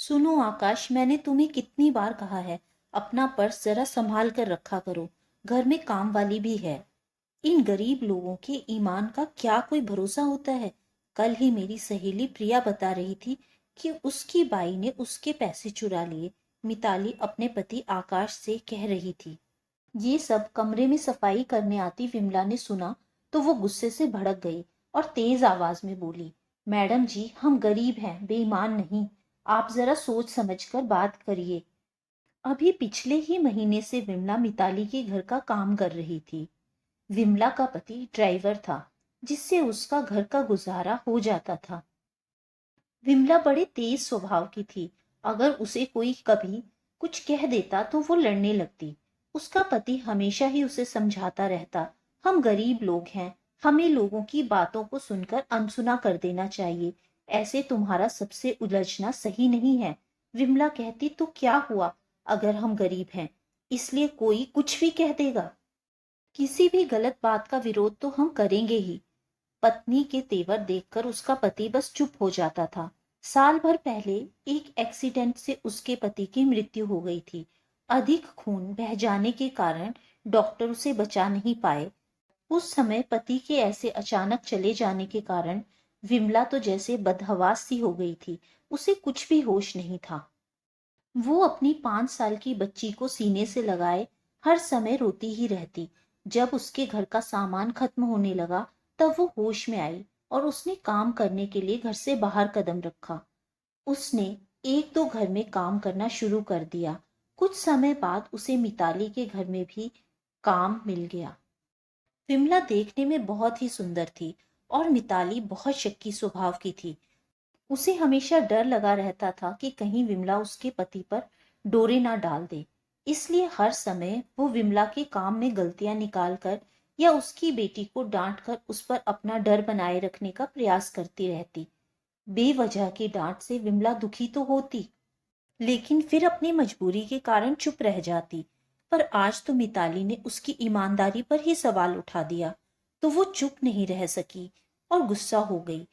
सुनो आकाश, मैंने तुम्हें कितनी बार कहा है, अपना पर्स जरा संभाल कर रखा करो। घर में काम वाली भी है। इन गरीब लोगों के ईमान का क्या कोई भरोसा होता है। कल ही मेरी सहेली प्रिया बता रही थी कि उसकी बाई ने उसके पैसे चुरा लिए। मिताली अपने पति आकाश से कह रही थी। ये सब कमरे में सफाई करने आती विमला ने सुना तो वो गुस्से से भड़क गई और तेज आवाज में बोली, मैडम जी, हम गरीब हैं, बेईमान नहीं। आप जरा सोच समझकर बात करिए। अभी पिछले ही महीने से विमला मिताली के घर का काम कर रही थी। विमला का पति ड्राइवर था, जिससे उसका घर का गुजारा हो जाता था। विमला बड़े तेज स्वभाव की थी। अगर उसे कोई कभी कुछ कह देता तो वो लड़ने लगती। उसका पति हमेशा ही उसे समझाता रहता, हम गरीब लोग हैं, हमें लोगों की बातों को सुनकर अनसुना कर देना चाहिए। ऐसे तुम्हारा सबसे उलझना सही नहीं है। विमला कहती, तो क्या हुआ, अगर हम गरीब हैं इसलिए कोई कुछ भी कह देगा। किसी भी गलत बात का विरोध तो हम करेंगे ही। पत्नी के तेवर देखकर उसका पति बस चुप हो जाता था। साल भर पहले एक एक्सीडेंट से उसके पति की मृत्यु हो गई थी। अधिक खून बह जाने के कारण डॉक्टर उसे बचा नहीं पाए। उस समय पति के ऐसे अचानक चले जाने के कारण विमला तो जैसे बदहवास सी हो गई थी। उसे कुछ भी होश नहीं था। वो अपनी 5 साल की बच्ची को सीने से लगाए हर समय रोती ही रहती। जब उसके घर का सामान खत्म होने लगा तब वो होश में आई और उसने काम करने के लिए घर से बाहर कदम रखा। उसने एक दो घर में काम करना शुरू कर दिया। कुछ समय बाद उसे मिताली के घर में भी काम मिल गया। विमला देखने में बहुत ही सुंदर थी और मिताली बहुत शक्की स्वभाव की थी। उसे हमेशा डर लगा रहता था कि कहीं विमला उसके पति पर डोरे ना डाल दे। इसलिए हर समय वो विमला के काम में गलतियां निकालकर या उसकी बेटी को डांट कर उस पर अपना डर बनाए रखने का प्रयास करती रहती। बेवजह की डांट से विमला दुखी तो होती, लेकिन फिर अपनी मजबूरी के कारण चुप रह जाती। पर आज तो मिताली ने उसकी ईमानदारी पर ही सवाल उठा दिया, तो वो चुप नहीं रह सकी और गुस्सा हो गई।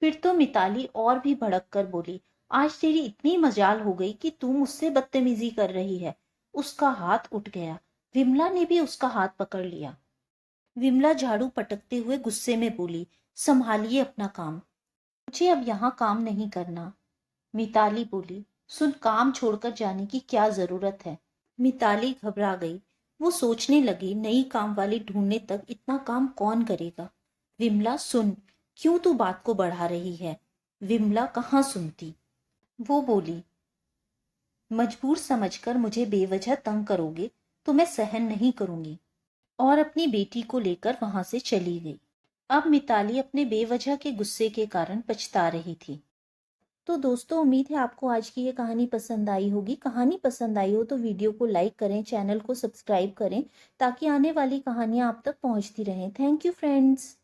फिर तो मिताली और भी भड़क कर बोली, आज तेरी इतनी मजाल हो गई कि तू मुझसे बदतमीजी कर रही है। उसका हाथ उठ गया। विमला ने भी उसका हाथ पकड़ लिया। विमला झाड़ू पटकते हुए गुस्से में बोली, संभालिए अपना काम, मुझे अब यहाँ काम नहीं करना। मिताली बोली, सुन, काम छोड़कर जाने की क्या जरूरत है। मिताली घबरा गई। वो सोचने लगी, नई काम वाली ढूंढने तक इतना काम कौन करेगा। विमला सुन, क्यों तू बात को बढ़ा रही है। विमला कहाँ सुनती। वो बोली, मजबूर समझकर मुझे बेवजह तंग करोगे तो मैं सहन नहीं करूंगी, और अपनी बेटी को लेकर वहां से चली गई। अब मिताली अपने बेवजह के गुस्से के कारण पछता रही थी। तो दोस्तों, उम्मीद है आपको आज की ये कहानी पसंद आई होगी। कहानी पसंद आई हो तो वीडियो को लाइक करें, चैनल को सब्सक्राइब करें ताकि आने वाली कहानियां आप तक पहुंचती रहें। Thank you friends.